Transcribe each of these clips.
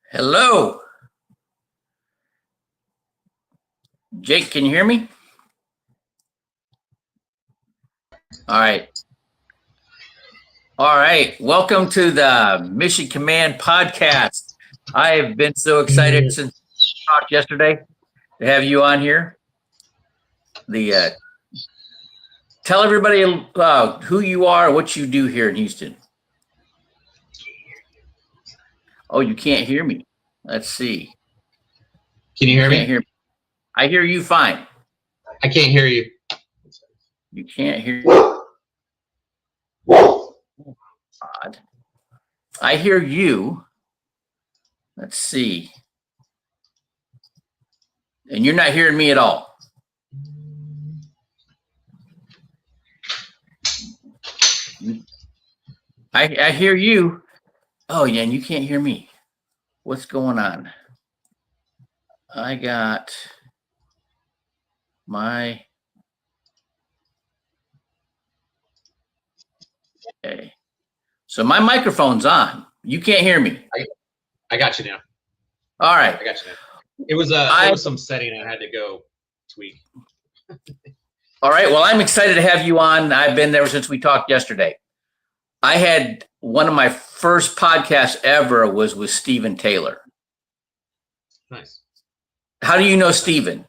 Hello. Jake, can you hear me? All right. All right. Welcome to the Mission Command podcast. I have been so excited since we talked yesterday to have you on here. Tell everybody who you are, what you do here in Houston. Oh, you can't hear me. Let's see. Can you hear me? Hear me. I hear you fine. I can't hear you. You can't hear me. Odd. I hear you. Let's see. And you're not hearing me at all. I hear you. Oh, yeah, and you can't hear me. What's going on? I got my... Okay. So my microphone's on. You can't hear me. I got you now. All right. I got you now. It was some setting I had to go tweak. All right. Well, I'm excited to have you on. I've been there since we talked yesterday. I had one of my first podcasts ever was with Stephen Taylor. Nice. How do you know Stephen?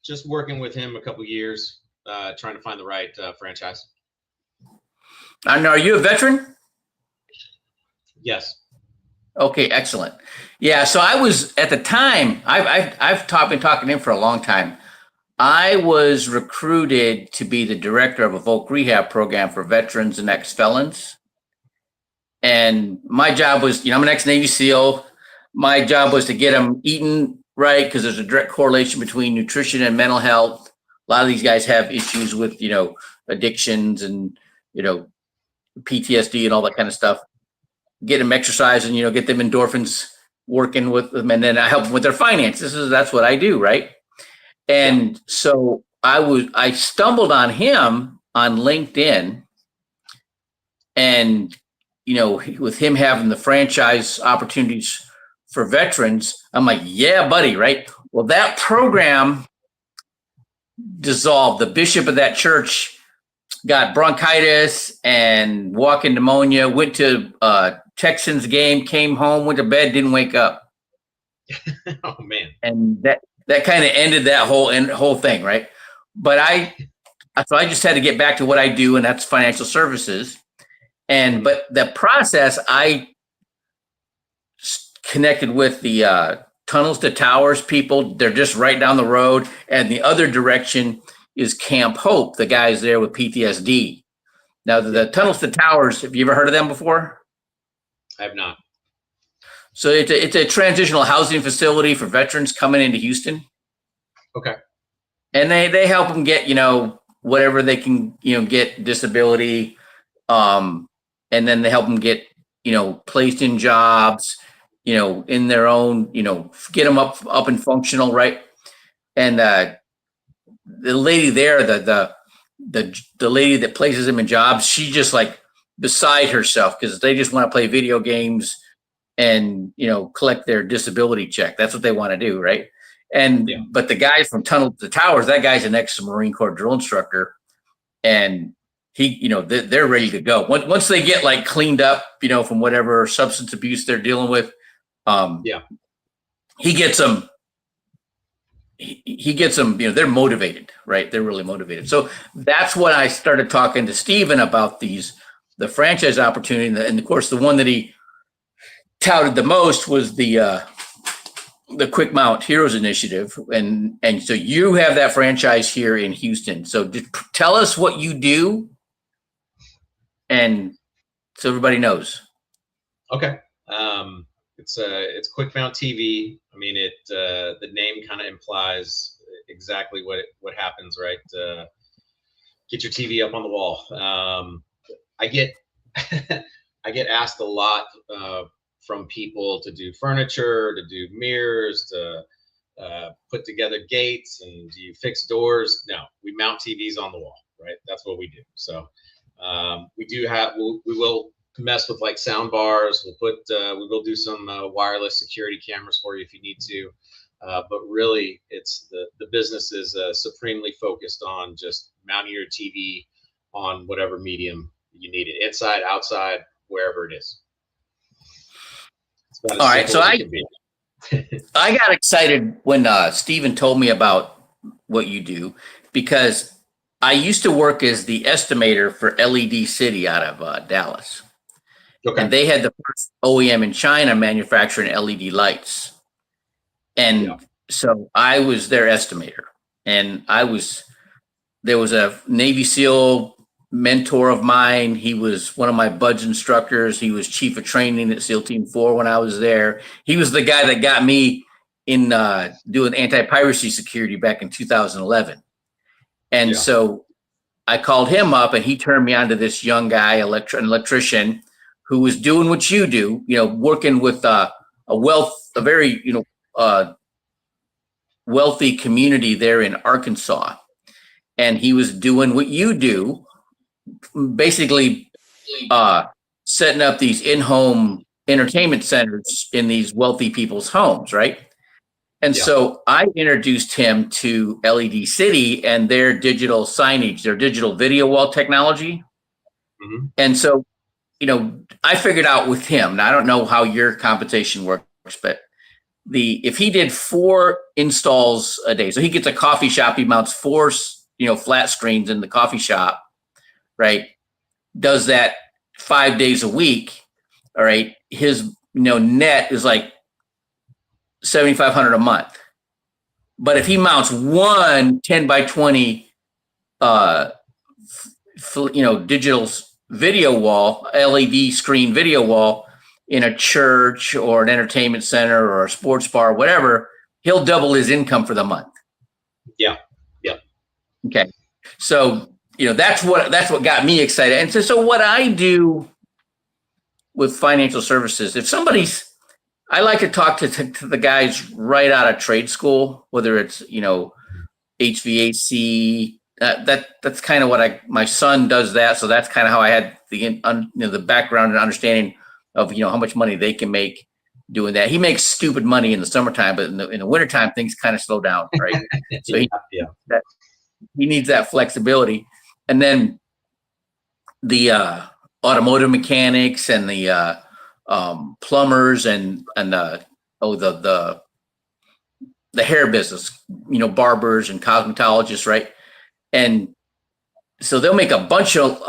Just working with him a couple years, trying to find the right franchise. And are you a veteran? Yes. Okay, excellent. Yeah, so I was at the time. I've been talking to him for a long time. I was recruited to be the director of a voc rehab program for veterans and ex-felons. And my job was, I'm an ex-Navy SEAL. My job was to get them eating right because there's a direct correlation between nutrition and mental health. A lot of these guys have issues with, addictions and, PTSD and all that kind of stuff. Get them exercise and, get them endorphins working with them. And then I help them with their finances. That's what I do, right? And so I stumbled on him on LinkedIn, and, with him having the franchise opportunities for veterans, I'm like, yeah, buddy, right? Well, that program dissolved. The bishop of that church got bronchitis and walking pneumonia, went to a Texans game, came home, went to bed, didn't wake up. Oh, man. And that kind of ended that whole thing, right? But so I just had to get back to what I do, and that's financial services. But the process, I connected with the Tunnels to Towers people. They're just right down the road, and the other direction is Camp Hope. The guys there with PTSD. Now, the Tunnels to Towers. Have you ever heard of them before? I have not. So it's a transitional housing facility for veterans coming into Houston. Okay. And they help them get, whatever they can, get disability. And then they help them get, placed in jobs, in their own, get them up and functional, right? And the lady there, the lady that places them in jobs, she just like beside herself because they just want to play video games and collect their disability check. That's what they want to do, right? But the guy from Tunnel to Towers, that guy's an ex-Marine Corps drill instructor, and he, they're ready to go. Once they get like cleaned up, from whatever substance abuse they're dealing with, he gets them. He gets them. They're motivated, right? They're really motivated. So that's what I started talking to Stephen about the franchise opportunity, and of course, the one that he touted the most was the Quick Mount Heroes Initiative, and so you have that franchise here in Houston. So just tell us what you do, and so everybody knows. Okay. It's Quick Mount TV. I mean, the name kind of implies exactly what happens, right? Get your TV up on the wall. I get I get asked a lot from people to do furniture, to do mirrors, to put together gates, and do you fix doors? No, we mount TVs on the wall, right? That's what we do. So we do have, we will mess with like sound bars. We will do some wireless security cameras for you if you need to. But really, it's the business is supremely focused on just mounting your TV on whatever medium you need it, inside, outside, wherever it is. It's about All as right. simple So as it can be. I got excited when Steven told me about what you do because I used to work as the estimator for LED City out of Dallas. Okay. And they had the first OEM in China manufacturing LED lights. And so I was their estimator. And there was a Navy SEAL mentor of mine. He was one of my BUDS instructors. He was chief of training at SEAL Team 4 when I was there. He was the guy that got me in doing anti-piracy security back in 2011. And so I called him up and he turned me on to this young guy, an electrician, who was doing what you do, working with a very, wealthy community there in Arkansas. And he was doing what you do, basically setting up these in-home entertainment centers in these wealthy people's homes, right? And so I introduced him to LED City and their digital signage, their digital video wall technology. Mm-hmm. And so, I figured out with him, now I don't know how your compensation works, but if he did 4 installs a day, so he gets a coffee shop, he mounts 4, flat screens in the coffee shop, right? Does that 5 days a week, all right? His, net is like $7,500 a month. But if he mounts one 10 by 20, digital video wall, LED screen video wall in a church or an entertainment center or a sports bar, whatever, he'll double his income for the month. Yeah. Okay. So, that's what got me excited. And so what I do with financial services, if I like to talk to the guys right out of trade school, whether it's, HVAC, that's kind of what my son does that. So that's kind of how I had the background and understanding of, how much money they can make doing that. He makes stupid money in the summertime, but in the wintertime, things kind of slow down, right? So he needs that flexibility. And then the automotive mechanics and the plumbers and the hair business, barbers and cosmetologists, right? And so they'll make a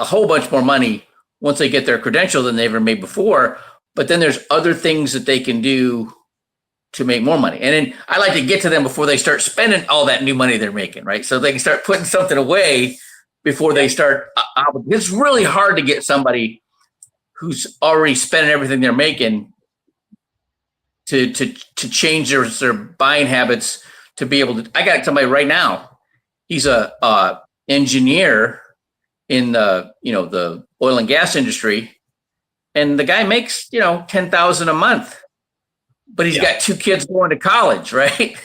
whole bunch more money once they get their credential than they ever made before. But then there's other things that they can do to make more money. And then I like to get to them before they start spending all that new money they're making, right? So they can start putting something away before they start. It's really hard to get somebody who's already spending everything they're making to change their buying habits to be able to. I got somebody right now. He's a engineer in the oil and gas industry, and the guy makes $10,000 a month, but he's got 2 kids going to college, right?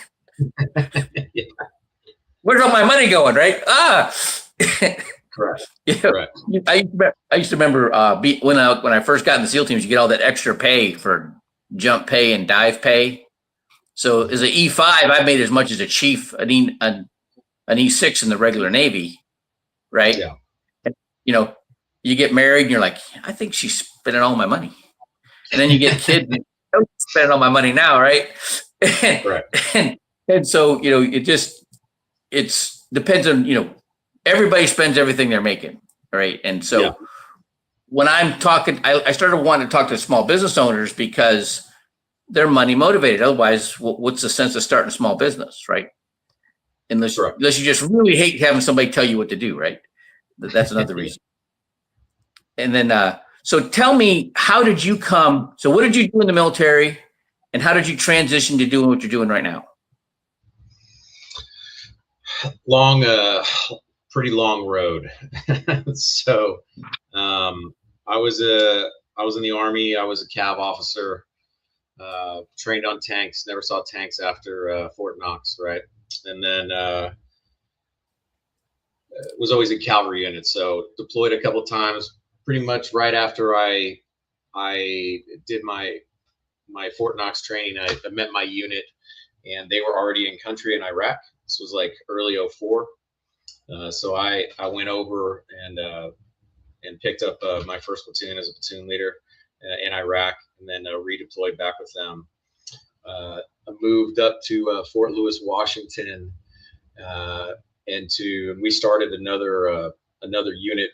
Where's all my money going, right? Correct. Correct. I used to remember when I first got in the SEAL teams, you get all that extra pay for jump pay and dive pay. So as an E5, I made as much as a chief, an E6 in the regular Navy, right? Yeah. And, you get married and you're like, I think she's spending all my money. And then you get kids and I'm spending all my money now, right? And so, it depends on, everybody spends everything they're making, right? And so when I'm talking, I started wanting to talk to small business owners because they're money motivated. Otherwise, what's the sense of starting a small business, right? Unless you just really hate having somebody tell you what to do, right? That's another reason. And then, so tell me, how did you come? So what did you do in the military and how did you transition to doing what you're doing right now? Pretty long road. So, I was in the Army. I was a cav officer, trained on tanks, never saw tanks after Fort Knox, right? And then was always a cavalry unit. So deployed a couple times, pretty much right after I I did my Fort Knox training. I met my unit, and they were already in country in Iraq. This was like early '04. So I went over and picked up my first platoon as a platoon leader in Iraq, and then redeployed back with them. I moved up to Fort Lewis, Washington, and we started another unit.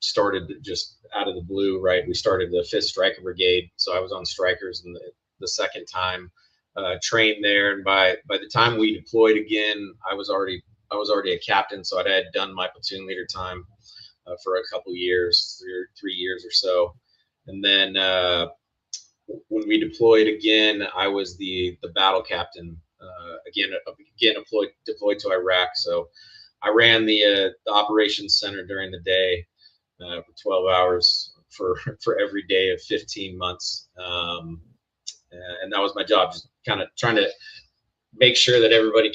Started just out of the blue, right? We started the 5th Striker Brigade, so I was on strikers in the second time. Trained there, and by the time we deployed again, I was already a captain, so I had done my platoon leader time for a couple years, 3 years or so, and then when we deployed again, I was the battle captain again deployed to Iraq. So I ran the operations center during the day for 12 hours for every day of 15 months, and that was my job, just kind of trying to make sure that everybody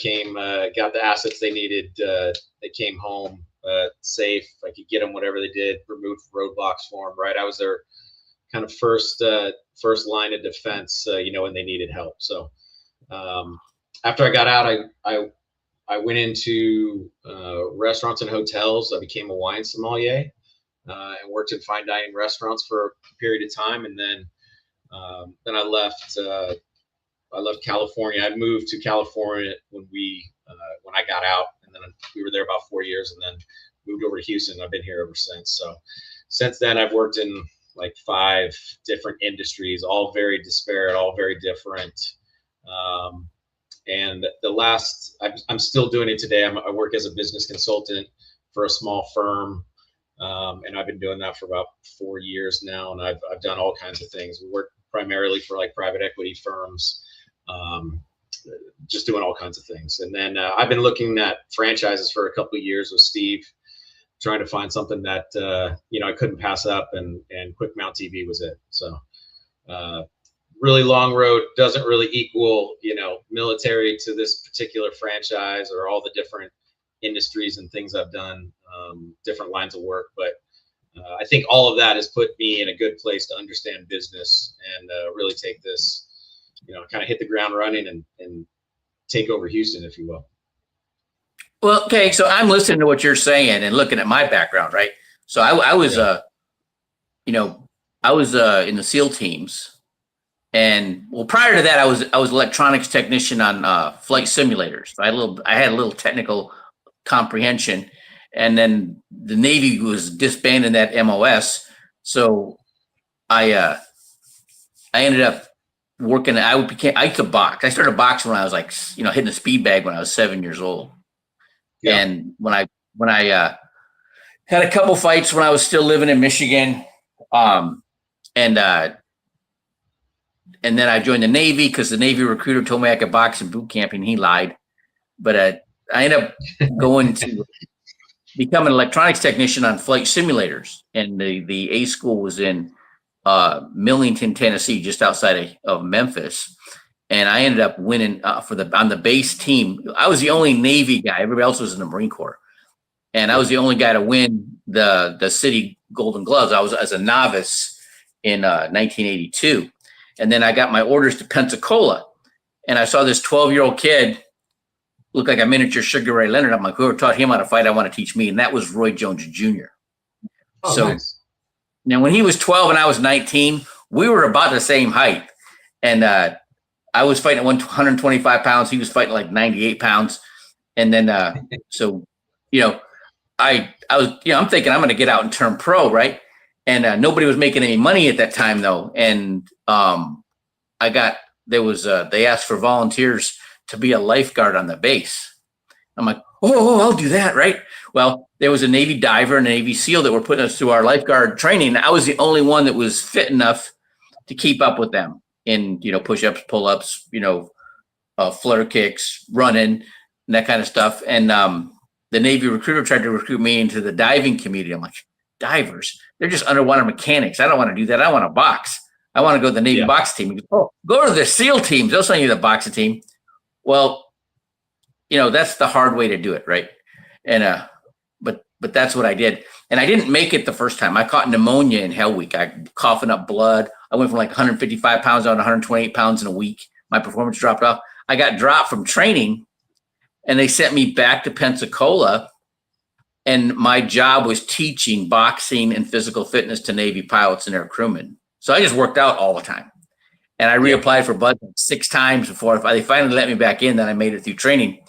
got the assets they needed. They came home safe. I could get them whatever they did, remove roadblocks for them. Right, I was their kind of first line of defense, when they needed help. So after I got out, I went into restaurants and hotels. I became a wine sommelier and worked in fine dining restaurants for a period of time, and then I left. I left California. I moved to California when I got out, and then we were there about 4 years, and then moved over to Houston. I've been here ever since. So since then, I've worked in like 5 different industries, all very disparate, all very different. And I'm still doing it today. I work as a business consultant for a small firm, and I've been doing that for about 4 years now. And I've done all kinds of things. We work primarily for like private equity firms, just doing all kinds of things. And then I've been looking at franchises for a couple of years with Steve, trying to find something that I couldn't pass up, and Quick Mount TV was it. So really long road, doesn't really equal military to this particular franchise or all the different industries and things I've done, different lines of work, but I think all of that has put me in a good place to understand business and really take this, kind of hit the ground running and take over Houston, if you will. Well, okay, so I'm listening to what you're saying and looking at my background, right? So I was, I was in the SEAL teams, and prior to that, I was electronics technician on flight simulators. I had a little technical comprehension, and then the Navy was disbanding that MOS, so I ended up working. I used to box. I started boxing when I was like, hitting a speed bag when I was 7 years old. Yeah. And when I had a couple fights when I was still living in Michigan, and then I joined the Navy because the Navy recruiter told me I could box in boot camp, and he lied. But I ended up going to become an electronics technician on flight simulators, and the A school was in Millington, Tennessee, just outside of Memphis. And I ended up winning on the base team. I was the only Navy guy. Everybody else was in the Marine Corps, and I was the only guy to win the city Golden Gloves. I was as a novice in 1982, and then I got my orders to Pensacola, and I saw this 12-year-old kid look like a miniature Sugar Ray Leonard. I'm like, whoever taught him how to fight, I want to teach me, and that was Roy Jones Jr. Oh, so nice. Now, when he was 12 and I was 19, we were about the same height, and I was fighting at 125 pounds. He was fighting like 98 pounds. And then, I was, I'm thinking I'm going to get out and turn pro. Right. And nobody was making any money at that time though. And they asked for volunteers to be a lifeguard on the base. I'm like, oh, I'll do that. Right. Well, there was a Navy diver and a Navy SEAL that were putting us through our lifeguard training. I was the only one that was fit enough to keep up with them. In push-ups, pull-ups, flutter kicks, running, and that kind of stuff. And the Navy recruiter tried to recruit me into the diving community. I'm like, divers? They're just underwater mechanics. I don't want to do that. I want to box. I want to go to the Navy box team. He goes, oh, go to the SEAL teams. They'll send you the boxing team. Well, that's the hard way to do it, right? And but but that's what I did. And I didn't make it the first time. I caught pneumonia in Hell Week. I coughing up blood. I went from like 155 pounds down to 128 pounds in a week. My performance dropped off. I got dropped from training, and they sent me back to Pensacola. And my job was teaching boxing and physical fitness to Navy pilots and air crewmen. So I just worked out all the time. And I reapplied for BUD 6 times before they finally let me back in. Then I made it through training.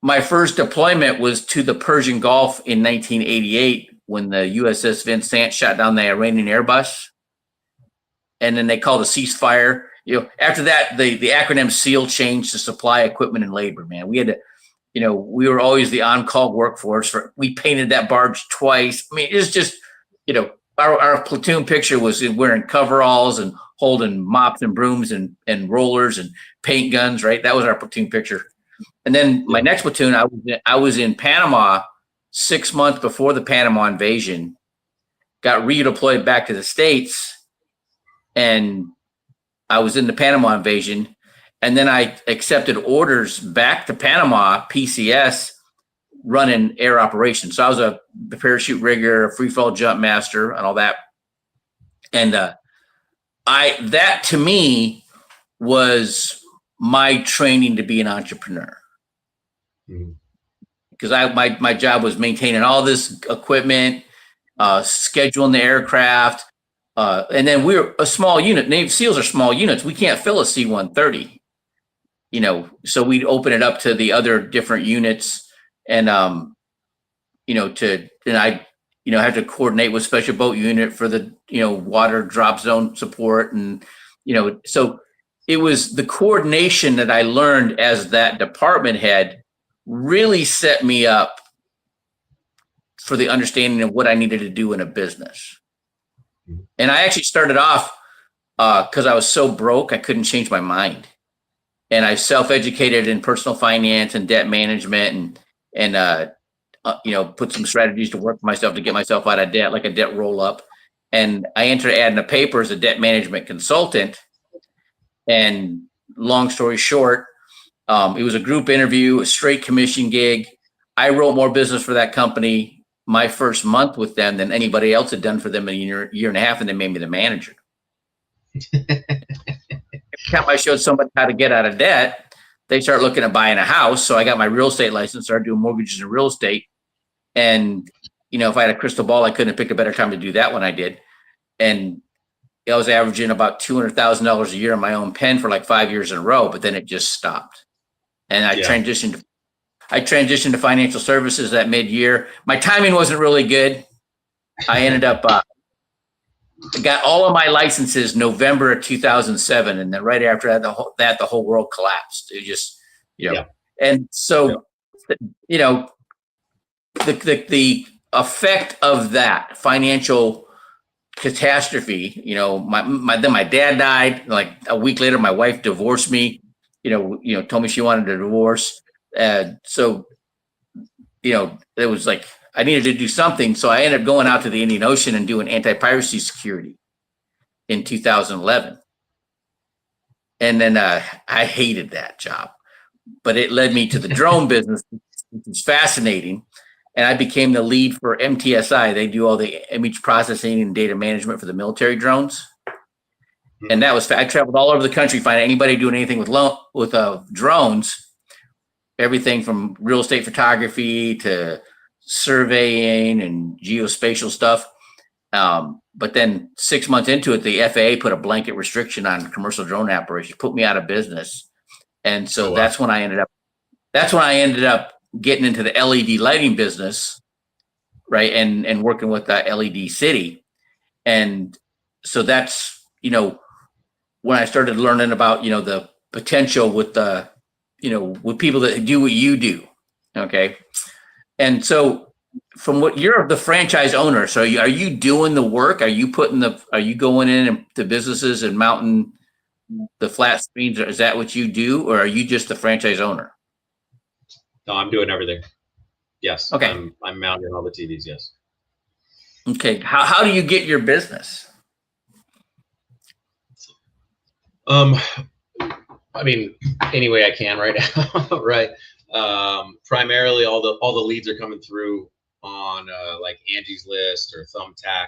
My first deployment was to the Persian Gulf in 1988 when the USS Vincent shot down the Iranian Airbus. And then they called a ceasefire. After that, the acronym SEAL changed to supply, equipment, and labor, man. We had to, we were always the on-call workforce. We painted that barge twice. I mean, it's just, our platoon picture was wearing coveralls and holding mops and brooms and rollers and paint guns, right? That was our platoon picture. And then my next platoon, I was in Panama 6 months before the Panama invasion, got redeployed back to the States, and I was in the Panama invasion. And then I accepted orders back to Panama, PCS, running air operations. So I was a parachute rigger, a free fall jump master, and all that. And that to me was my training to be an entrepreneur. Because my job was maintaining all this equipment, scheduling the aircraft, and then we're a small unit. Navy SEALs are small units. We can't fill a C-130. So we'd open it up to the other different units, and I have to coordinate with special boat unit for the water drop zone support, and so it was the coordination that I learned as that department head really set me up for the understanding of what I needed to do in a business. And I actually started off because I was so broke I couldn't change my mind. And I self-educated in personal finance and debt management, and put some strategies to work for myself to get myself out of debt, like a debt roll-up. And I entered ad in the paper as a debt management consultant. And long story short, it was a group interview, a straight commission gig. I wrote more business for that company my first month with them than anybody else had done for them in a year and a half, and they made me the manager. Every time I showed somebody how to get out of debt, they start looking at buying a house. So I got my real estate license, started doing mortgages and real estate. And, if I had a crystal ball, I couldn't have picked a better time to do that when I did. And I was averaging about $200,000 a year in my own pen for like 5 years in a row, but then it just stopped. And I transitioned to financial services that mid-year. My timing wasn't really good. I ended up got all of my licenses November of 2007, and then right after that, the whole world collapsed. It just, and so, the effect of that financial catastrophe. Then my dad died. Like a week later, my wife divorced me. Told me she wanted a divorce. So, it was like I needed to do something. So I ended up going out to the Indian Ocean and doing anti-piracy security in 2011. And then I hated that job, but it led me to the drone business, which was fascinating. And I became the lead for MTSI. They do all the image processing and data management for the military drones. And that was, I traveled all over the country, finding anybody doing anything with drones, everything from real estate photography to surveying and geospatial stuff. But then 6 months into it, the FAA put a blanket restriction on commercial drone operations, put me out of business. And so that's when I ended up getting into the LED lighting business, right? And working with the LED City. And so that's, when I started learning about, the potential with with people that do what you do. Okay. And so from what you're the franchise owner, so are you doing the work? Are you going in to businesses and mounting the flat screens? Is that what you do? Or are you just the franchise owner? No, I'm doing everything. Yes. Okay. I'm mounting all the TVs. Yes. Okay. How do you get your business? I mean, any way I can right now, right? Primarily all the leads are coming through on like Angie's List or Thumbtack.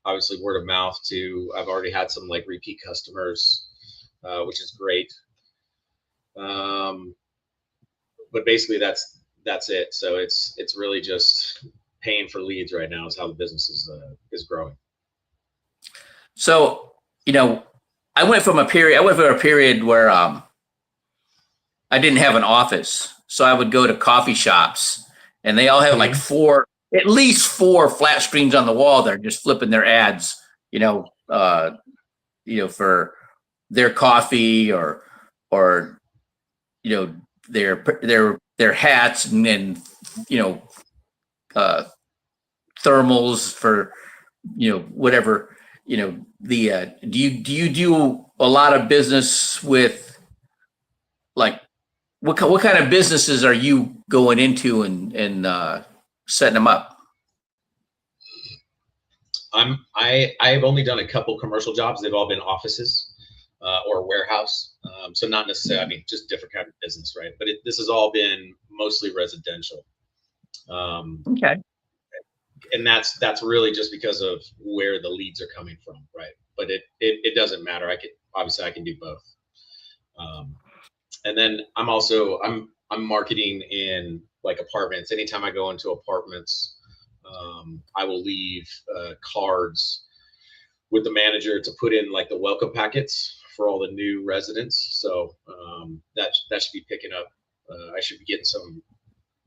Obviously word of mouth too. I've already had some like repeat customers, which is great. But basically that's it. So it's really just paying for leads right now is how the business is growing. So, I went from a period where I didn't have an office. So I would go to coffee shops and they all have like at least four flat screens on the wall. They're just flipping their ads, for their coffee or their hats and then, thermals for, whatever, do you do a lot of business with, like, what kind of businesses are you going into and setting them up? I've only done a couple commercial jobs. They've all been offices or warehouse. So not necessarily, I mean, just different kind of business, right? But this has all been mostly residential. Okay. And that's really just because of where the leads are coming from, right? But it doesn't matter. I can do both. And then I'm marketing in like apartments. Anytime I go into apartments, I will leave cards with the manager to put in like the welcome packets for all the new residents. So that should be picking up. I should be getting some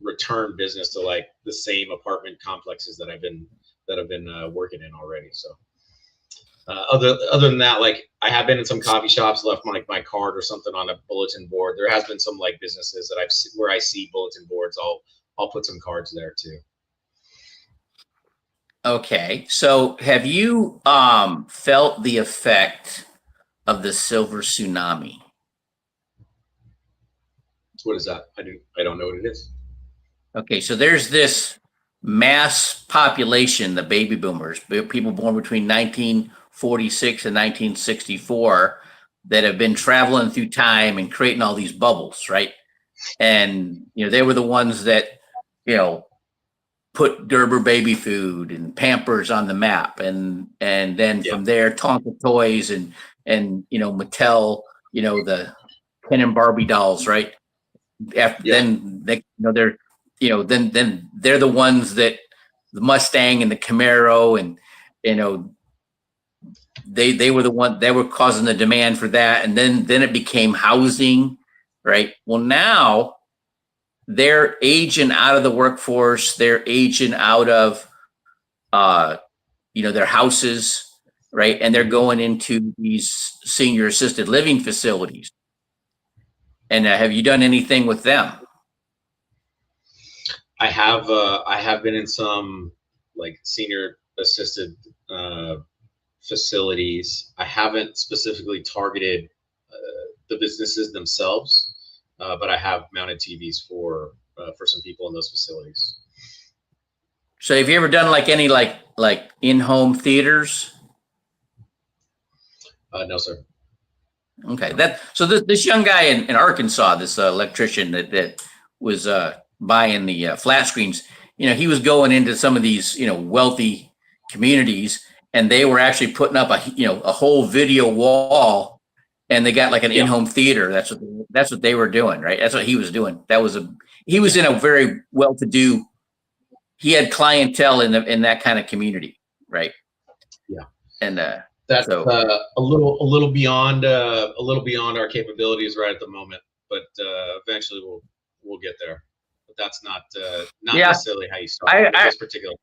return business to like the same apartment complexes that I've been working in already. So other than that, like I have been in some coffee shops, left my card or something on a bulletin board. There has been some like businesses that where I see bulletin boards. I'll put some cards there too. Okay. So have you felt the effect of the silver tsunami? What is that? I don't know what it is. Okay, so there's this mass population, the baby boomers, people born between 1946 and 1964, that have been traveling through time and creating all these bubbles, right? And they were the ones that put Gerber baby food and Pampers on the map, and then from there Tonka toys and Mattel, the Ken and Barbie dolls, right? Then they're then they're the ones that the Mustang and the Camaro and they were the one that were causing the demand for that, and then it became housing, right? Well, now they're aging out of the workforce, they're aging out of their houses, right? And they're going into these senior assisted living facilities. And have you done anything with them? I have been in some like senior assisted facilities. I haven't specifically targeted the businesses themselves, but I have mounted TVs for some people in those facilities. So have you ever done like any like in-home theaters? No, sir. Okay, this young guy in Arkansas, this electrician that was buying the flat screens, he was going into some of these wealthy communities, and they were actually putting up a whole video wall, and they got like an in-home theater. That's what they were doing, right? That's what he was doing. He was in a very well-to-do. He had clientele in that kind of community, right? Yeah, and that's a little beyond our capabilities right at the moment, but eventually we'll get there. But that's not necessarily how you start with this particular.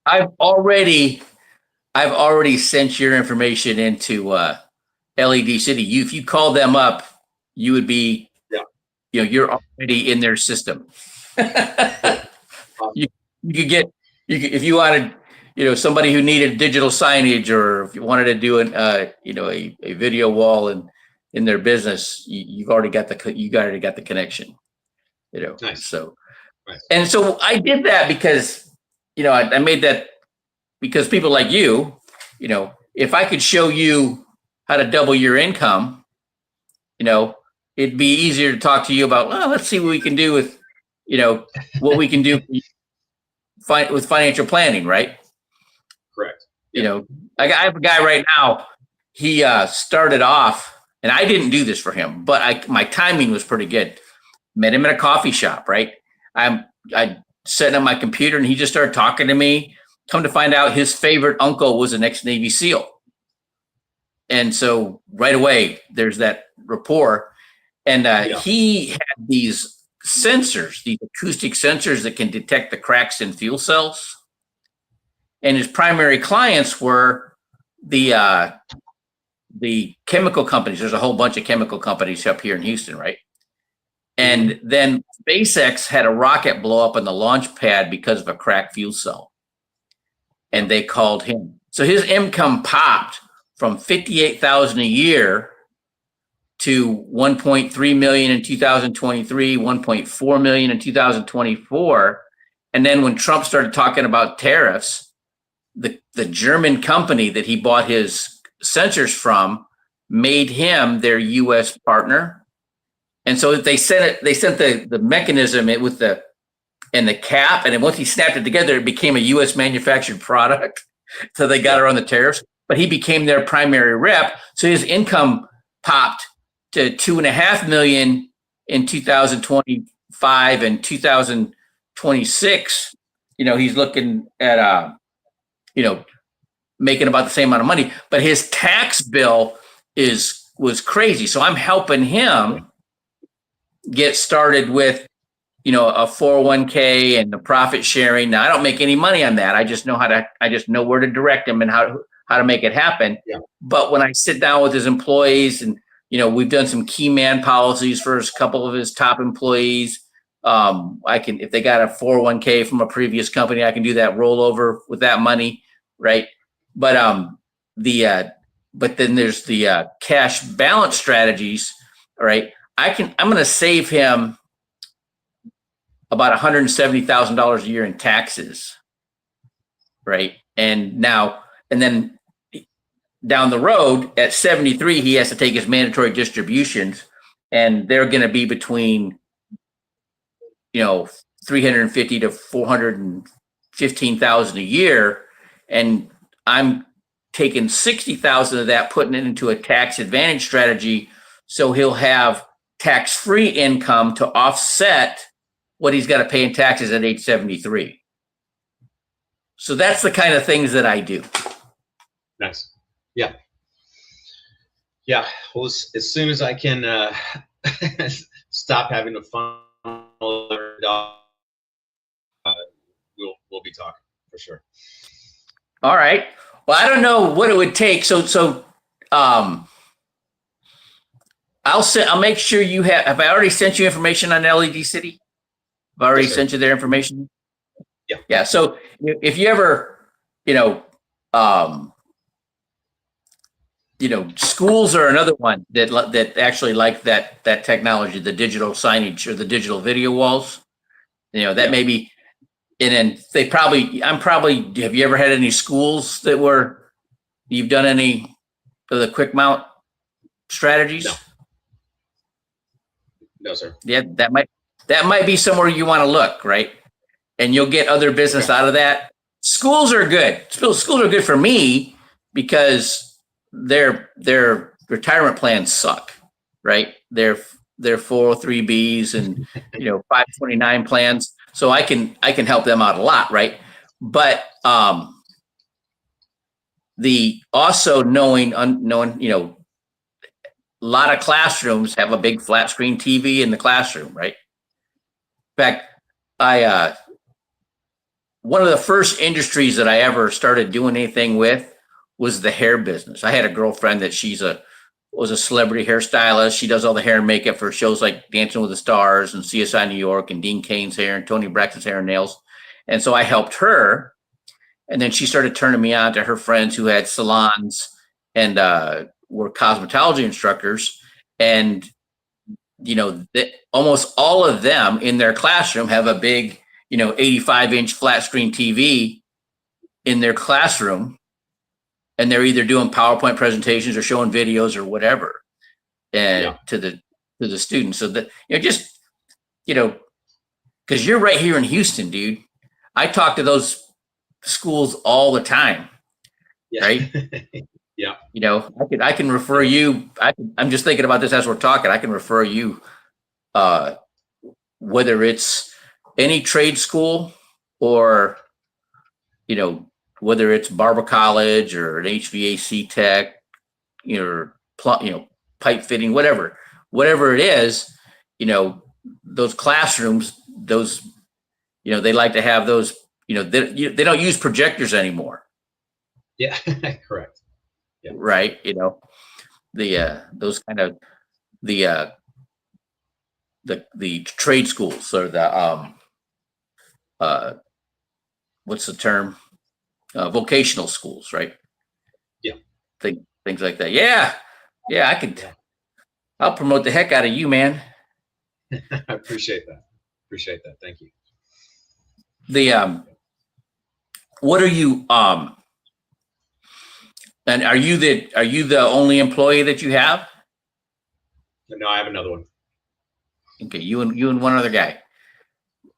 I've already sent your information into LED City. If you call them up, you would be, you're already in their system. You could get, if you wanted, somebody who needed digital signage, or if you wanted to do a video wall in their business, you already got the connection. Nice. So, nice. And so I did that because, I made that because people like you, if I could show you how to double your income, it'd be easier to talk to you about, well, let's see what we can do with, what we can do with financial planning, right? Correct. You know, I have a guy right now. He started off, and I didn't do this for him, but my timing was pretty good. Met him at a coffee shop, right? I set up my computer, and he just started talking to me. Come to find out, his favorite uncle was an ex-Navy SEAL, and so right away there's that rapport. And he had these sensors, these acoustic sensors that can detect the cracks in fuel cells. And his primary clients were the chemical companies. There's a whole bunch of chemical companies up here in Houston, right? And then SpaceX had a rocket blow up on the launch pad because of a cracked fuel cell. And they called him. So his income popped from $58,000 a year to 1.3 million in 2023, 1.4 million in 2024. And then when Trump started talking about tariffs, the German company that he bought his sensors from made him their U.S. partner. And so they sent the mechanism with the cap, and then once he snapped it together, it became a U.S. manufactured product. So they got around the tariffs, but he became their primary rep. So his income popped to 2.5 million in 2025 and 2026. He's looking at making about the same amount of money, but his tax bill was crazy. So I'm helping him get started with a 401k and the profit sharing. Now I don't make any money on that. I just know where to direct him and how to make it happen. Yeah. But when I sit down with his employees, and we've done some key man policies for a couple of his top employees. If they got a 401k from a previous company, I can do that rollover with that money, right? But but then there's the cash balance strategies, right? I'm going to save him about $170,000 a year in taxes, right? And then down the road at 73, he has to take his mandatory distributions, and they're going to be between 350 to 415,000 a year, and I'm taking 60,000 of that, putting it into a tax advantage strategy, so he'll have tax-free income to offset what he's got to pay in taxes at age 73. So that's the kind of things that I do. Nice. Yeah. Well, as soon as I can stop having to funnel we'll be talking for sure. All right. Well, I don't know what it would take. So I'll make sure you have I already sent you information on LED City? I've already sent you their information. Yeah. Yeah. So if you ever, schools are another one that actually like that technology, the digital signage or the digital video walls. Maybe, and then have you ever had any schools you've done any of the quick mount strategies? No, sir. Yeah, that might be somewhere you want to look, right? And you'll get other business out of that. Schools are good. Schools are good for me because their retirement plans suck, right? They're 403Bs and 529 plans. So I can help them out a lot, right? But the also knowing, a lot of classrooms have a big flat screen TV in the classroom, right? In fact, one of the first industries that I ever started doing anything with was the hair business. I had a girlfriend that was a celebrity hairstylist. She does all the hair and makeup for shows like Dancing with the Stars and CSI New York and Dean Cain's hair and Tony Braxton's hair and nails. And so I helped her. And then she started turning me on to her friends who had salons and were cosmetology instructors. And, almost all of them in their classroom have a big, 85-inch flat screen TV in their classroom. And they're either doing PowerPoint presentations or showing videos or whatever to the students. So that, because you're right here in Houston, dude. I talk to those schools all the time, Yeah. right? Yeah. I can refer Yeah. you. I'm just thinking about this as we're talking. I can refer you, uh, whether it's any trade school or whether it's Barber College or an HVAC tech, pipe fitting, whatever it is, those classrooms, those, they like to have those, they don't use projectors anymore, Yeah. Correct. Yeah. right? Those kind of the the trade schools or the uh what's the term? Vocational schools, right? Yeah. Things like that. Yeah. Yeah, Yeah. I'll promote the heck out of you, man. I appreciate that. Appreciate that. Thank you. The what are you and are you the only employee that you have? No, I have another one. Okay, you and one other guy.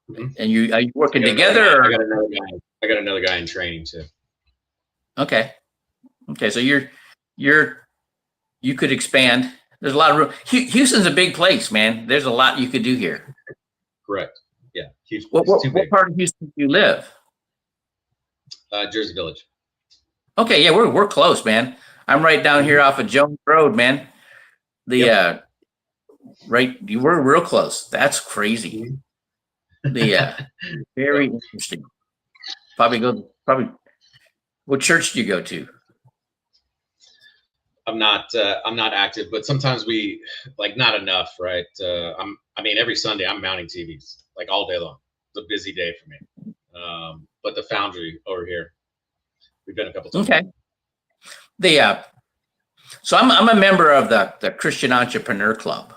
Mm-hmm. And are you working I together? got another guy. I got another guy in training too. Okay. Okay, so you could expand. There's a lot of room. Houston's a big place, man. There's a lot you could do here. Correct. Yeah. Huge. What It's too big. part of Houston do you live? Jersey Village. Okay, yeah, we're close, man. I'm right down here off of Jones Road, man. Right, you were real close. That's crazy. Very interesting. Probably. What church do you go to? I'm not active, but sometimes we not enough, right? I mean, every Sunday I'm mounting TVs like all day long. It's a busy day for me. But the foundry over here, we've been a couple times. Okay. So I'm a member of the Christian Entrepreneur Club.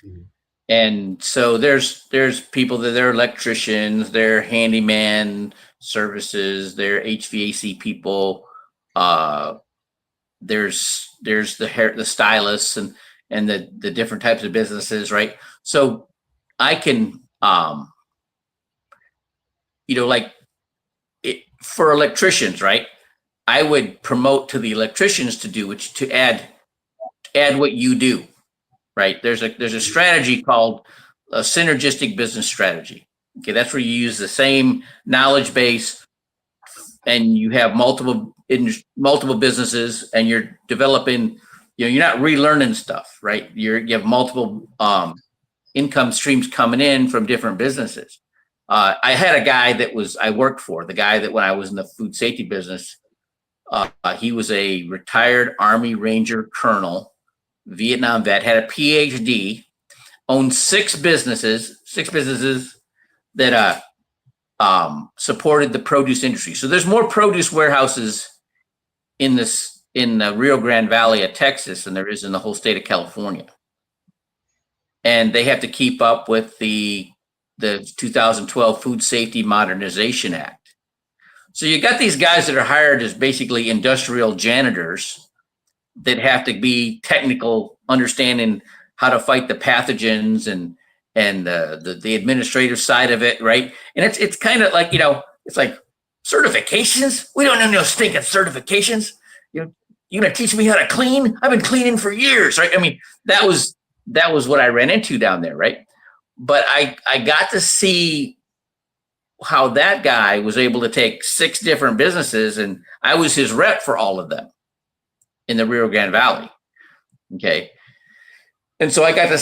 Mm-hmm. And so there's people that they're electricians, they're handyman services, they're HVAC people. There's the stylists and the different types of businesses, right? So I can for electricians, right? I would promote to the electricians to add what you do, right? There's a strategy called a synergistic business strategy. Okay, that's where you use the same knowledge base and you have multiple businesses and you're developing, you're not relearning stuff, right? You have multiple income streams coming in from different businesses. I had a guy I worked for, the guy that when I was in the food safety business, he was a retired Army Ranger colonel, Vietnam vet, had a PhD, owned six businesses that supported the produce industry. So there's more produce warehouses in the Rio Grande Valley of Texas than there is in the whole state of California. And they have to keep up with the 2012 Food Safety Modernization Act. So you got these guys that are hired as basically industrial janitors that have to be technical, understanding how to fight the pathogens and the administrative side of it, right? And it's kind of like, it's like certifications. We don't need no stinking certifications. You're gonna teach me how to clean? I've been cleaning for years, right? I mean, that was what I ran into down there, right? But I got to see how that guy was able to take six different businesses, and I was his rep for all of them in the Rio Grande Valley. Okay. And so I got to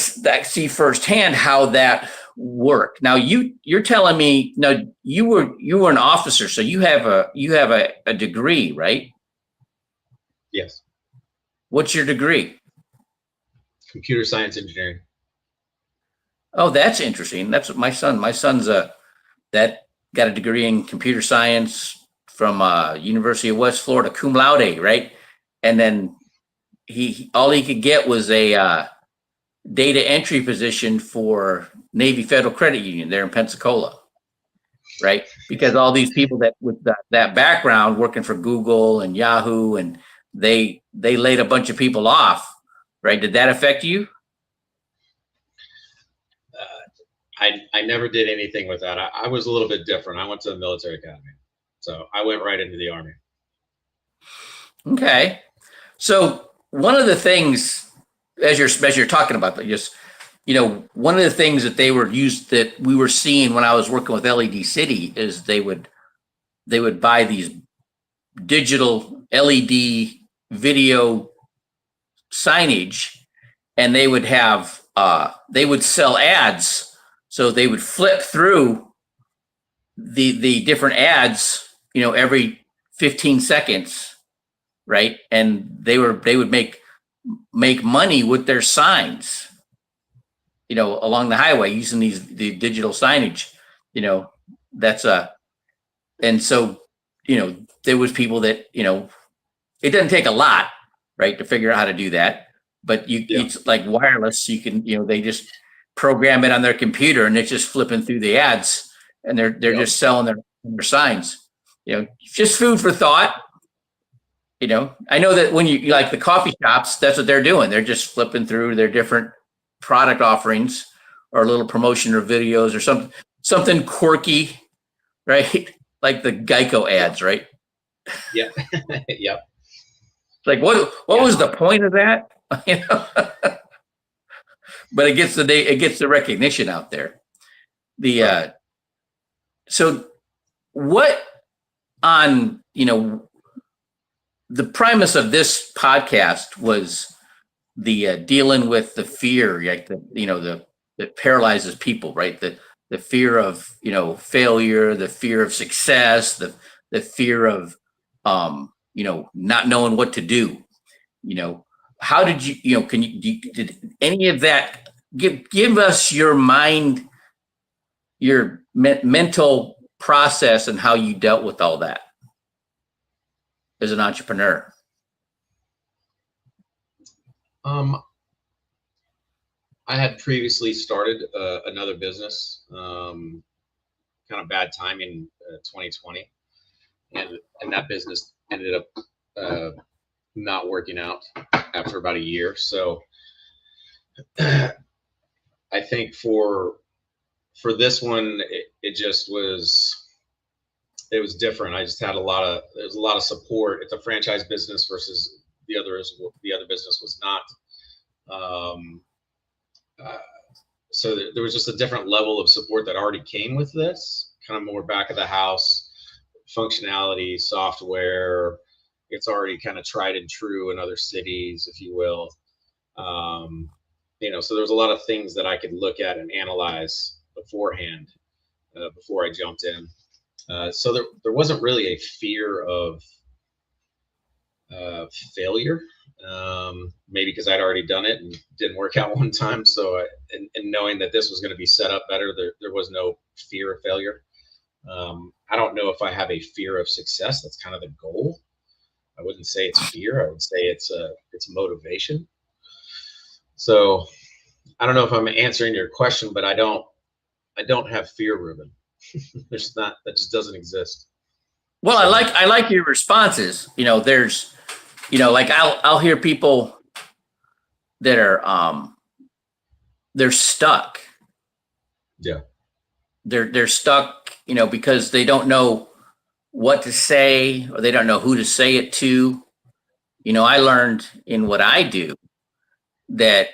see firsthand how that worked. Now you're telling me now you were an officer, so you have a degree, right? Yes. What's your degree? Computer science engineering. Oh, that's interesting. That's what my son's that got a degree in computer science from University of West Florida, cum laude, right? And then all he could get was a data entry position for Navy Federal Credit Union there in Pensacola, right? Because all these people that with that background working for Google and Yahoo, and they laid a bunch of people off, right? Did that affect you? I never did anything with that. I was a little bit different. I went to the military academy, so I went right into the Army. Okay. So one of the things, as you're talking about, just one of the things that they were used that we were seeing when I was working with LED City is they would buy these digital LED video signage, and they would have they would sell ads. So they would flip through the different ads, every 15 seconds, right? And they would make money with their signs, along the highway using the digital signage. That's and so there was people that it doesn't take a lot, right, to figure out how to do that. But it's like wireless. You can they just program it on their computer, and it's just flipping through the ads, and they're just selling their signs. Just food for thought. I know that when you like the coffee shops, that's what they're doing. They're just flipping through their different product offerings or a little promotion or videos or something quirky, right? Like the Geico ads, right? Yep. Yep. Like what was the point of that? But it gets the recognition out there. So what on the premise of this podcast was the dealing with the fear, like that paralyzes people, right? The fear of failure, the fear of success, the fear of not knowing what to do. How did you did any of that give us your mental process and how you dealt with all that as an entrepreneur? I had previously started another business, kind of bad timing, 2020, and that business ended up not working out after about a year. So I think for this one, it just was. It was different. I just had there was a lot of support. It's a franchise business versus the other business was not. So there was just a different level of support that already came with this, kind of more back of the house functionality, software. It's already kind of tried and true in other cities, if you will. So there was a lot of things that I could look at and analyze beforehand, before I jumped in. So there wasn't really a fear of failure, maybe because I'd already done it and didn't work out one time. So and knowing that this was going to be set up better, there was no fear of failure. I don't know if I have a fear of success. That's kind of the goal. I wouldn't say it's fear. I would say it's motivation. So I don't know if I'm answering your question, but I don't have fear, Ruben. That just doesn't exist. Well, I like your responses. There's, like I'll hear people that are they're stuck. Yeah. They're stuck, because they don't know what to say or they don't know who to say it to. I learned in what I do that,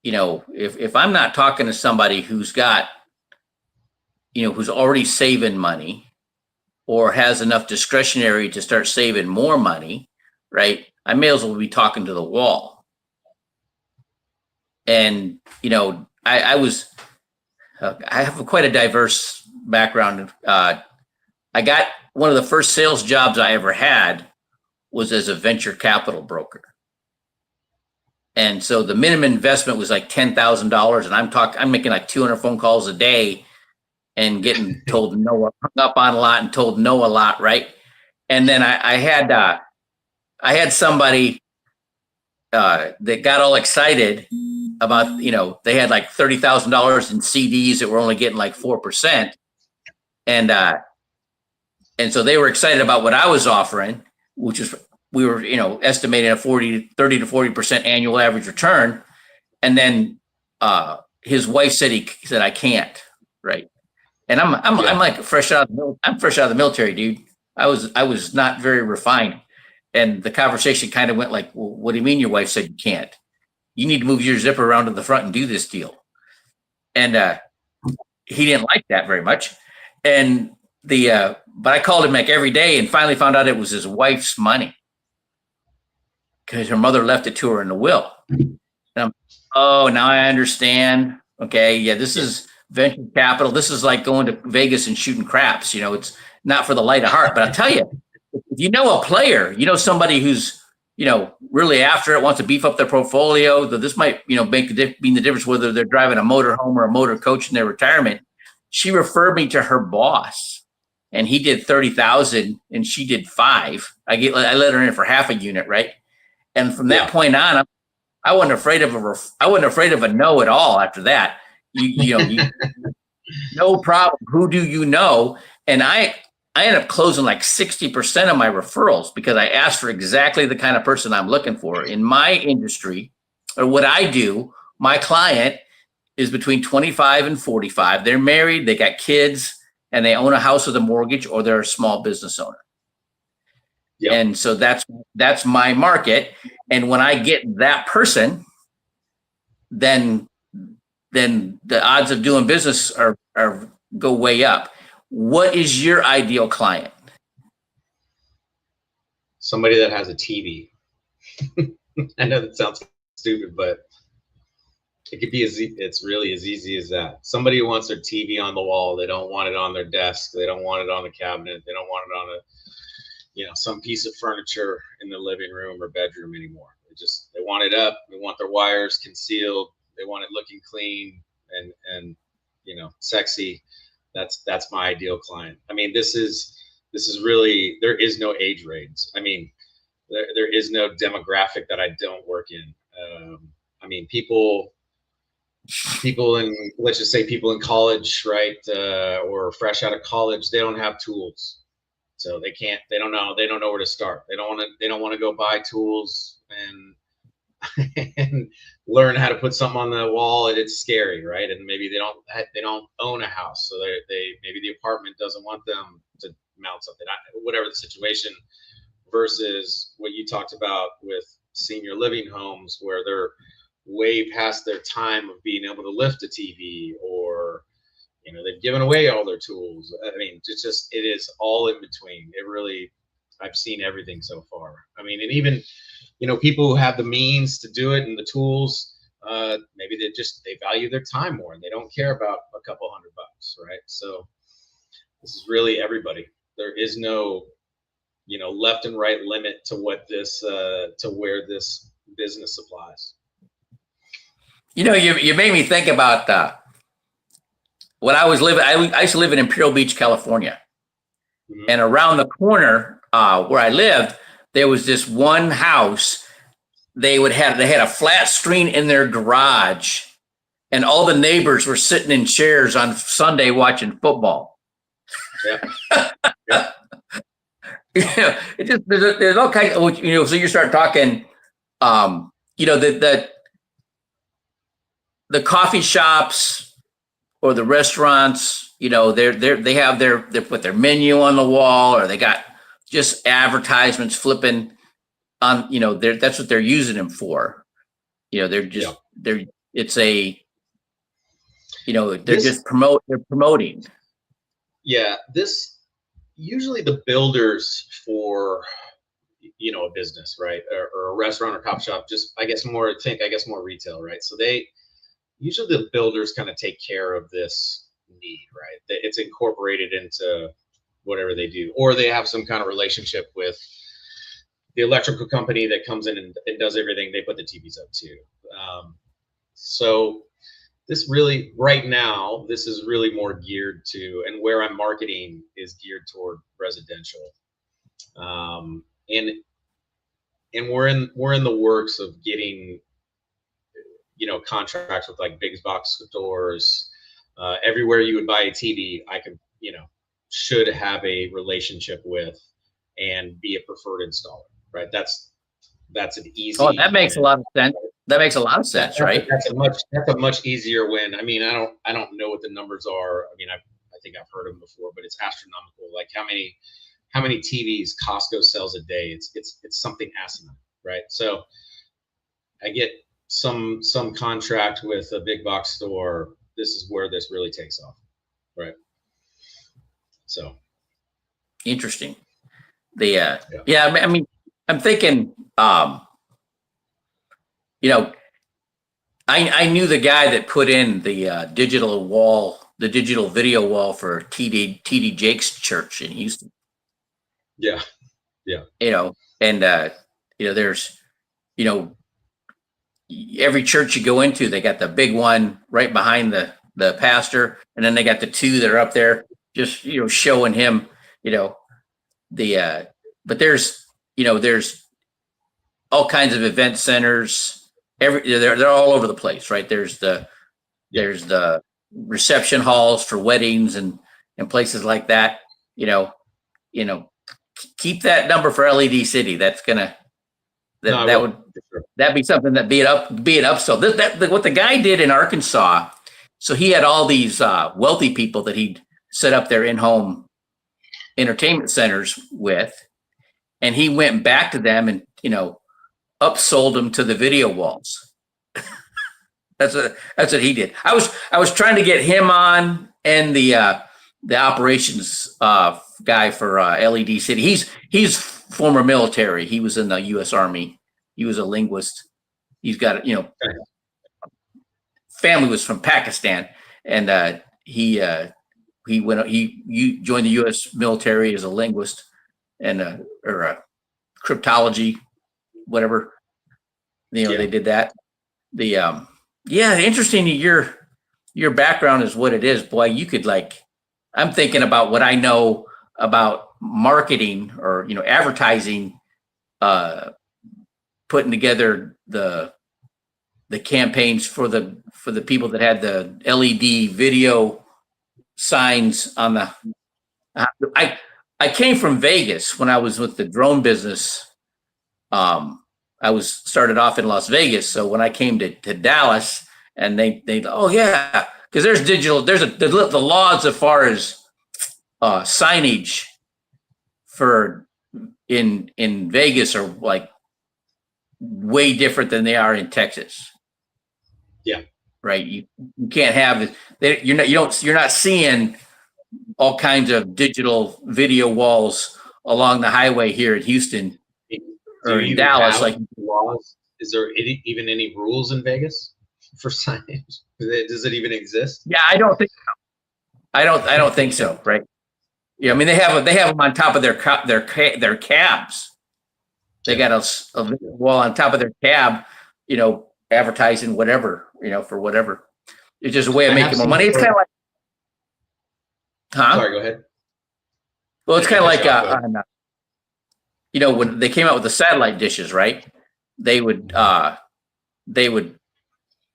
if I'm not talking to somebody who's got, who's already saving money or has enough discretionary to start saving more money, right? I may as well be talking to the wall. And, I have quite a diverse background. I got one of the first sales jobs I ever had was as a venture capital broker. And so the minimum investment was like $10,000. And I'm making like 200 phone calls a day and getting told no, hung up on a lot and told no a lot. Right. And then I had somebody that got all excited about, they had like $30,000 in CDs that were only getting like 4%. And so they were excited about what I was offering, which is, we were, estimating a 30 to 40% annual average return. And then his wife said I can't. Right. And I'm Yeah. like I'm fresh out of the military, dude. I was not very refined. And the conversation kind of went like, well, what do you mean your wife said you can't? You need to move your zipper around to the front and do this deal. And he didn't like that very much. And but I called him like every day and finally found out it was his wife's money because her mother left it to her in the will. And I'm, oh, now I understand. Okay, yeah, this is venture capital. This is like going to Vegas and shooting craps. It's not for the light of heart. But I tell you, if you know a player, somebody who's really after it, wants to beef up their portfolio, that this might make being the difference whether they're driving a motor home or a motor coach in their retirement. She referred me to her boss, and he did 30,000, and she did 5. I let her in for half a unit, right? And from that point on, I wasn't afraid of a no at all. After that, no problem. Who do you know? And I ended up closing like 60% of my referrals because I asked for exactly the kind of person I'm looking for in my industry, or what I do. My client is between 25 and 45. They're married, they got kids, and they own a house with a mortgage, or they're a small business owner. Yep. And so that's my market. And when I get that person, then the odds of doing business are go way up. What is your ideal client? Somebody that has a TV. I know that sounds stupid, but it could be it's really as easy as that. Somebody who wants their TV on the wall. They don't want it on their desk. They don't want it on the cabinet. They don't want it on some piece of furniture in the living room or bedroom anymore. They want it up. They want their wires concealed. They want it looking clean and sexy. That's my ideal client. I mean, this is really, there is no age range. I mean, there is no demographic that I don't work in. I mean, people in, let's just say people in college, right? Or fresh out of college, they don't have tools. So they don't know where to start. They don't want to go buy tools and learn how to put something on the wall. It's scary, right? And maybe they don't own a house, so they maybe the apartment doesn't want them to mount something, whatever the situation. Versus what you talked about with senior living homes, where they're way past their time of being able to lift a TV, or they've given away all their tools. I mean, it is all in between. I've seen everything so far. I mean, and even, people who have the means to do it and the tools, maybe they value their time more and they don't care about a couple $100, right? So this is really everybody. There is no, left and right limit to what to where this business applies. You made me think about when I was living. I used to live in Imperial Beach, California, and around the corner where I lived, there was this one house. They had a flat screen in their garage, and all the neighbors were sitting in chairs on Sunday watching football. Yeah. Yeah. It just there's all kinds of, so you start talking, the coffee shops or the restaurants, they put their menu on the wall, or they got just advertisements flipping on, that's what they're using them for. They're just, they're promoting. Yeah. Usually the builders for, a business, right? Or a restaurant or coffee shop, I guess more retail, right? So usually the builders kind of take care of this need, right? It's incorporated into whatever they do, or they have some kind of relationship with the electrical company that comes in and does everything. They put the TVs up too. So this really, right now, this is really more geared to, and where I'm marketing is geared toward residential. And we're in the works of getting, contracts with like big box stores. Everywhere you would buy a TV, I could, should have a relationship with and be a preferred installer, right? That's an easy. Oh, that makes a lot of sense. That makes a lot of sense, right? That's a much easier win. I mean, I don't know what the numbers are. I mean, I think I've heard them before, but it's astronomical. Like how many TVs Costco sells a day? It's something asinine, right? So I get some contract with a big box store. This is where this really takes off, right? So Interesting. The yeah. yeah, I mean, I'm thinking, you know, I knew the guy that put in the digital video wall for TD Jake's church in Houston. Yeah. Yeah. You know, and there's, you know, every church you go into, they got the big one right behind the pastor, and then they got the two that are up there just, you know, showing him, you know, the but there's, you know, there's all kinds of event centers. They're all over the place, right? There's the reception halls for weddings and places like that. You know, keep that number for LED City. That's gonna that'd be something that be it up. So what the guy did in Arkansas. So he had all these wealthy people that he'd set up their in-home entertainment centers with, and he went back to them and, you know, upsold them to the video walls. That's what he did. I was trying to get him on, and the operations guy for LED City. He's former military. He was in the U.S. Army. He was a linguist. He's got, you know, family was from Pakistan, and he joined the U.S. military as a linguist and or a cryptology, whatever. You know, they did that. Interesting. Your background is what it is. Boy, you could, like, I'm thinking about what I know about marketing or, you know, advertising, putting together the campaigns for the people that had the LED video signs on the. I came from Vegas when I was with the drone business. I was started off in Las Vegas, so when I came to Dallas, and they oh yeah, because there's the laws as far as signage for in Vegas are like way different than they are in Texas. Yeah. Right. You can't have it. You're not seeing all kinds of digital video walls along the highway here in Houston or in Dallas. Like laws, is there even any rules in Vegas for signage? Does it even exist? Yeah, I don't think so. I don't think so. Right. Yeah, I mean they have them on top of their cabs. They got a wall on top of their cab, you know, advertising whatever, you know, for whatever. It's just a way of making more money. It's kind of like, Sorry, go ahead. Well, it's kind of like, you know, when they came out with the satellite dishes, right? They would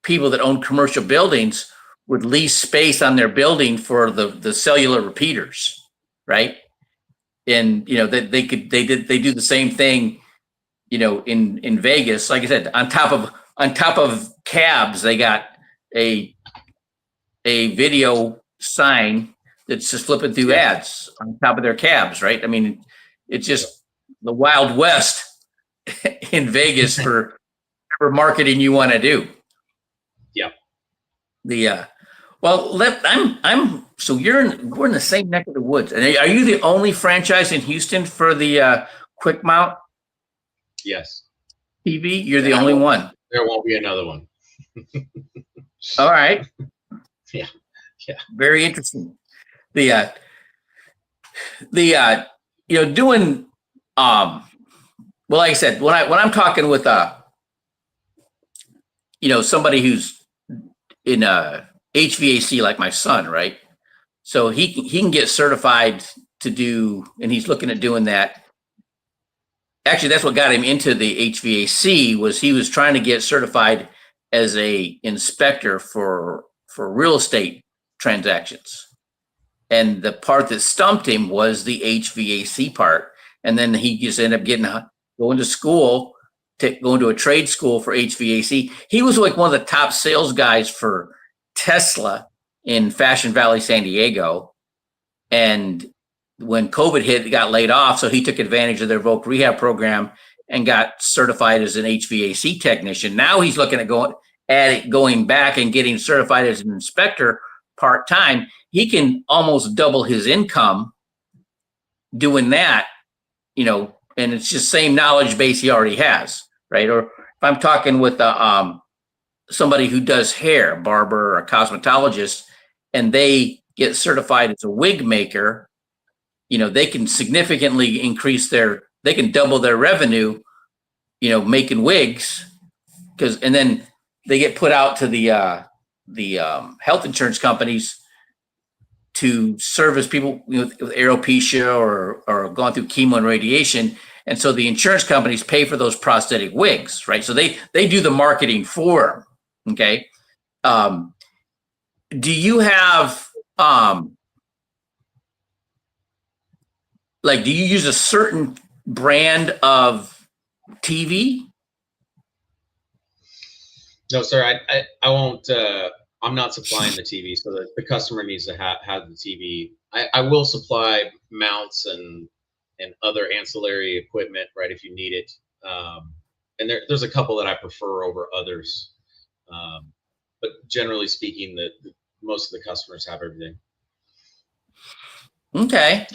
people that owned commercial buildings would lease space on their building for the cellular repeaters, right? And, you know, that they do the same thing, you know, in Vegas. Like I said, on top of cabs, they got a video sign that's just flipping through ads on top of their cabs, right? I mean, it's just the Wild West in Vegas for whatever marketing you want to do. Yeah. So we're in the same neck of the woods. And are you the only franchise in Houston for the quick mount? Yes. TV? You're the only one. There won't be another one. All right. Yeah. Very interesting. You know, doing well, like I said, when I'm talking with you know, somebody who's in HVAC like my son, right? So he can get certified to do, and he's looking at doing that. Actually, that's what got him into the HVAC. Was he was trying to get certified as a inspector for real estate transactions. And the part that stumped him was the HVAC part. And then he just ended up going to school going to a trade school for HVAC. He was like one of the top sales guys for Tesla in Fashion Valley, San Diego. And when COVID hit, he got laid off. So he took advantage of their voc rehab program and got certified as an HVAC technician. Now he's looking at going back and getting certified as an inspector part-time. He can almost double his income doing that, and it's just same knowledge base he already has, right? Or if I'm talking with somebody who does hair, barber or a cosmetologist, and they get certified as a wig maker, they can significantly they can double their revenue, making wigs, and then they get put out to the health insurance companies to service people with alopecia or gone through chemo and radiation. And so the insurance companies pay for those prosthetic wigs, right? So they do the marketing for them, okay? Do you have, do you use a certain brand of TV? No, sir, I won't, I'm not supplying the TV, so the customer needs to have the TV. I will supply mounts and other ancillary equipment, right, if you need it. And there's a couple that I prefer over others. But generally speaking, most of the customers have everything. Okay.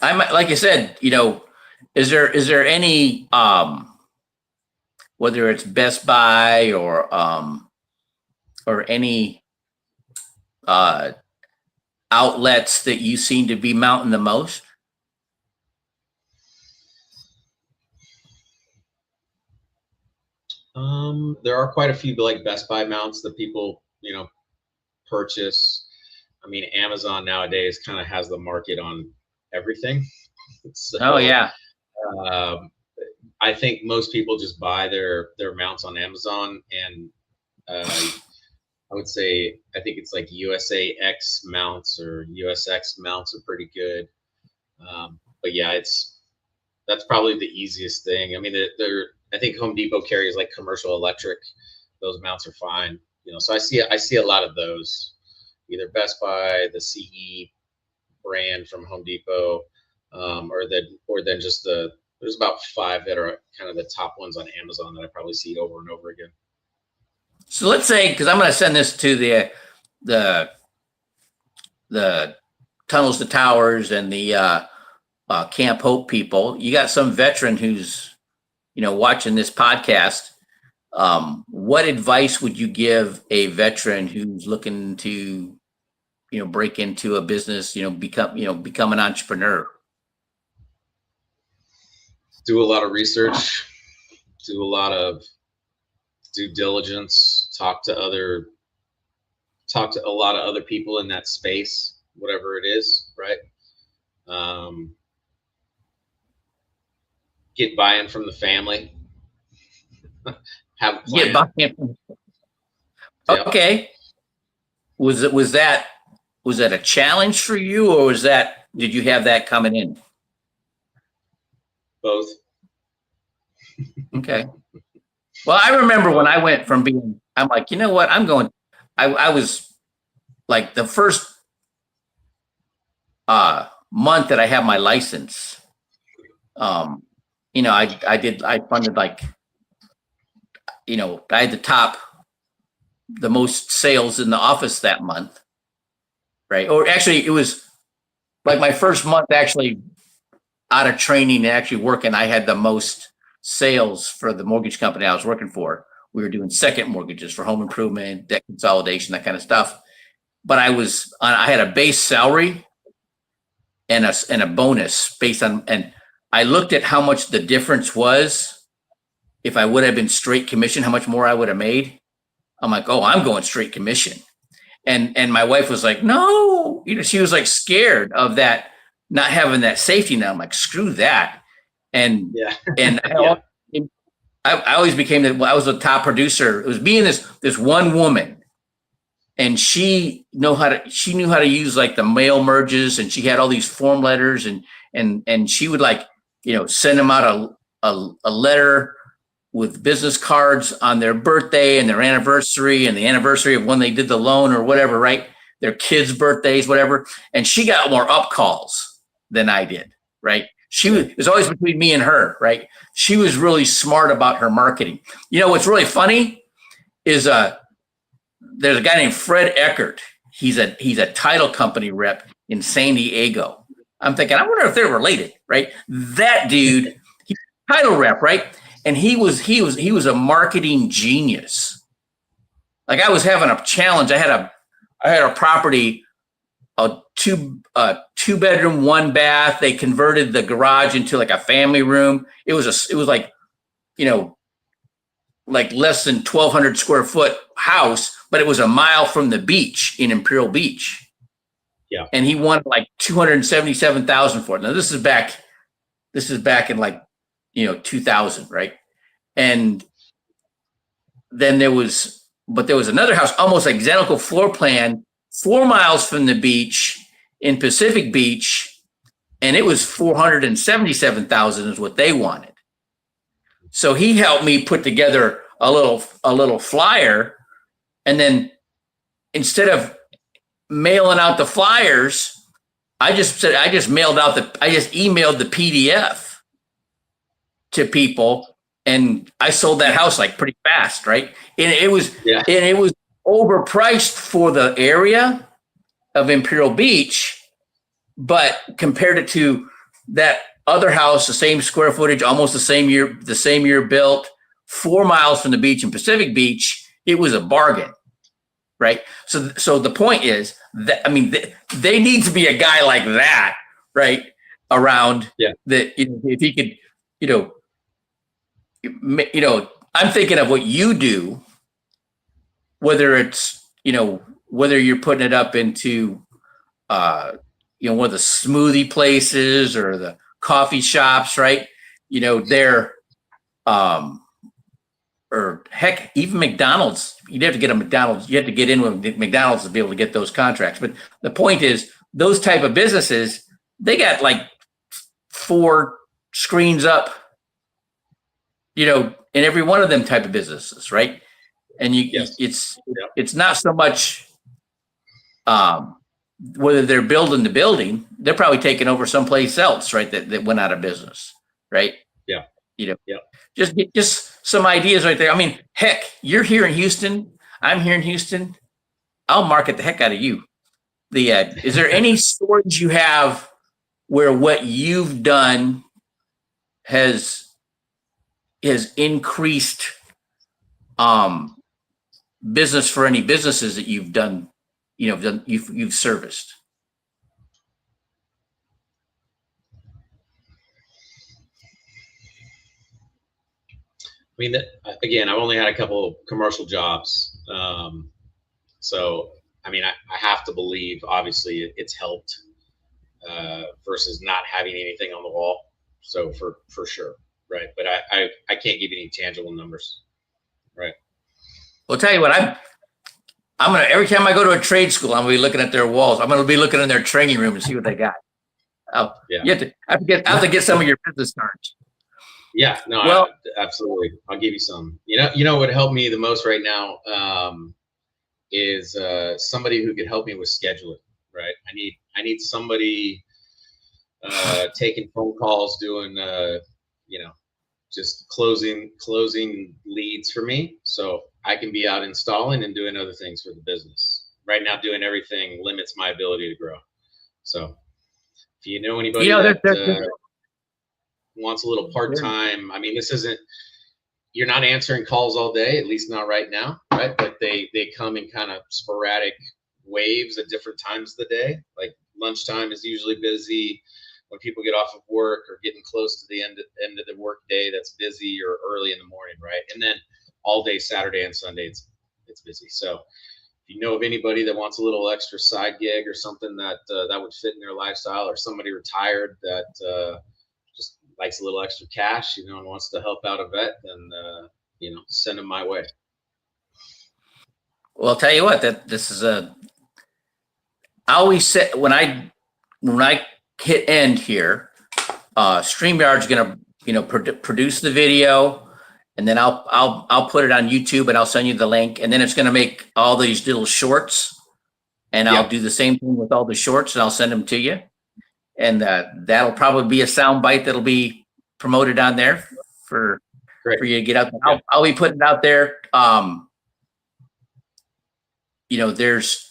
I might, like I said, is there any, whether it's Best Buy or any outlets that you seem to be mounting the most? There are quite a few like Best Buy mounts that people, purchase. I mean, Amazon nowadays kind of has the market on everything. So, oh yeah. I think most people just buy their mounts on Amazon, and I would say I think it's like USAX mounts or USX mounts are pretty good. But yeah, that's probably the easiest thing. I mean, I think Home Depot carries like Commercial Electric. Those mounts are fine. So I see a lot of those, either Best Buy, the CE brand from Home Depot, or then just there's about 5 that are kind of the top ones on Amazon that I probably see over and over again. So let's say, because I'm going to send this to the Tunnels to Towers and the Camp Hope people. You got some veteran who's, watching this podcast. What advice would you give a veteran who's looking to, break into a business, become an entrepreneur? Do a lot of research, do a lot of due diligence, talk to a lot of other people in that space, whatever it is, right? Get buy-in from the family. Have a plan. Get buy-in. Yep. Okay. Was that a challenge for you, or did you have that coming in? Both. Okay. Well, I remember when I went from I'm like, you know what? I was like the first month that I had my license. I funded like, I had the most sales in the office that month. Right. Or actually it was like my first month actually out of training and actually working. I had the most sales for the mortgage company I was working for. We were doing second mortgages for home improvement, debt consolidation, that kind of stuff. But I had a base salary and a bonus based on, and I looked at how much the difference was if I would have been straight commission, how much more I would have made. I'm like, oh, I'm going straight commission. And my wife was like, no, she was like scared of that, not having that safety net. I'm like, screw that. And yeah. And I always became I was a top producer. It was being this one woman, and she knew how to use like the mail merges, and she had all these form letters, and she would like send them out a letter with business cards on their birthday and their anniversary and the anniversary of when they did the loan or whatever, right? Their kids' birthdays, whatever. And she got more up calls than I did, right? It was always between me and her, right? She was really smart about her marketing. What's really funny is there's a guy named Fred Eckert. He's a title company rep in San Diego. I'm thinking, I wonder if they're related, right? That dude, he's a title rep, right? And he was a marketing genius. Like I was having a challenge. I had a property, a two bedroom, 1 bath. They converted the garage into like a family room. It was like, like less than 1,200 square foot house, but it was a mile from the beach in Imperial Beach. Yeah. And he won like $277,000 for it. Now this is back in like, 2000, right? And then there was another house, almost identical floor plan, 4 miles from the beach in Pacific Beach, and it was $477,000 is what they wanted. So he helped me put together a little flyer, and then instead of mailing out the flyers, I just emailed the PDF to people, and I sold that house like pretty fast, right? And it was overpriced for the area of Imperial Beach, but compared it to that other house, the same square footage, almost the same year built, 4 miles from the beach in Pacific Beach, it was a bargain, right? So the point is that, they need to be a guy like that, right? Around that, if he could, I'm thinking of what you do, whether it's, whether you're putting it up into, one of the smoothie places or the coffee shops, right? They're, or heck, even McDonald's, you'd have to get a McDonald's, you have to get in with McDonald's to be able to get those contracts. But the point is, those type of businesses, they got like 4 screens up, in every one of them type of businesses, right? And it's not so much whether they're building the building, they're probably taking over someplace else, right? That went out of business, right? Yeah. Just some ideas right there. Heck, you're here in Houston. I'm here in Houston. I'll market the heck out of you. Is there any stories you have where what you've done has increased business for any businesses that you've done, you've serviced? Again, I've only had a couple of commercial jobs. So, I have to believe, obviously, it's helped versus not having anything on the wall. So for sure. Right. But I can't give you any tangible numbers. Right. Well, I'll tell you what, I'm going to, every time I go to a trade school, I'm going to be looking at their walls. I'm going to be looking in their training room and see what they got. I have to get some of your business cards. Yeah, no, absolutely. I'll give you some. What would help me the most right now is somebody who could help me with scheduling. Right. I need somebody taking phone calls, doing just closing leads for me, so I can be out installing and doing other things for the business. Right now, doing everything limits my ability to grow. So, if you know anybody that wants a little part-time, this isn't, you're not answering calls all day, at least not right now, right? But they come in kind of sporadic waves at different times of the day. Like lunchtime is usually busy. When people get off of work or getting close to the end of the work day, that's busy, or early in the morning, right? And then all day Saturday and Sunday, it's busy. So if you know of anybody that wants a little extra side gig or something that would fit in their lifestyle, or somebody retired that just likes a little extra cash, and wants to help out a vet, then send them my way. Well, I'll tell you what, I always say when I hit end here, StreamYard's gonna, produce the video, and then I'll put it on YouTube, and I'll send you the link, and then it's gonna make all these little shorts, and I'll Yep. do the same thing with all the shorts, and I'll send them to you, and that'll probably be a sound bite that'll be promoted on there for Great. you to get out. Yeah. I'll be putting it out there. There's,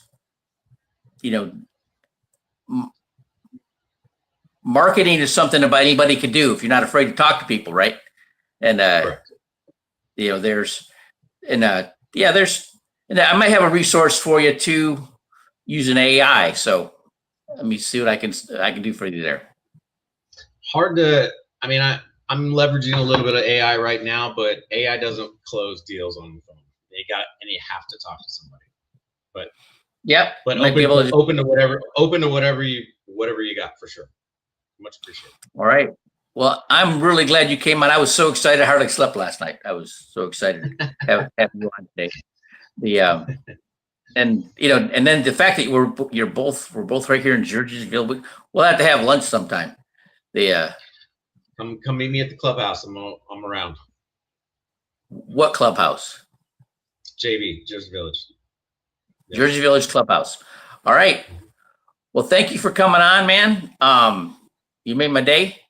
marketing is something that anybody can do if you're not afraid to talk to people, right? And Correct. there's and I might have a resource for you too using AI. So let me see what I can do for you there. Hard to. I mean, I'm leveraging a little bit of AI right now, but AI doesn't close deals on the phone. You have to talk to somebody. But yep, but open to whatever you got for sure. Much appreciated. All right. Well, I'm really glad you came on. I was so excited. I hardly slept last night. I was so excited to have you on today. And then the fact that we're both right here in Georgesville. We'll have to have lunch sometime. Come meet me at the clubhouse. I'm around. What clubhouse? JV, Jersey Village. Yeah. Jersey Village Clubhouse. All right. Well, thank you for coming on, man. You made my day.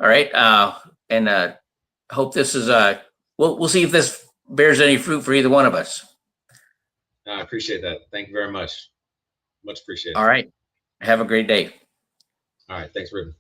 All right. And hope this is we'll see if this bears any fruit for either one of us. I appreciate that. Thank you very much. Much appreciated. All right. Have a great day. All right. Thanks, Ruben.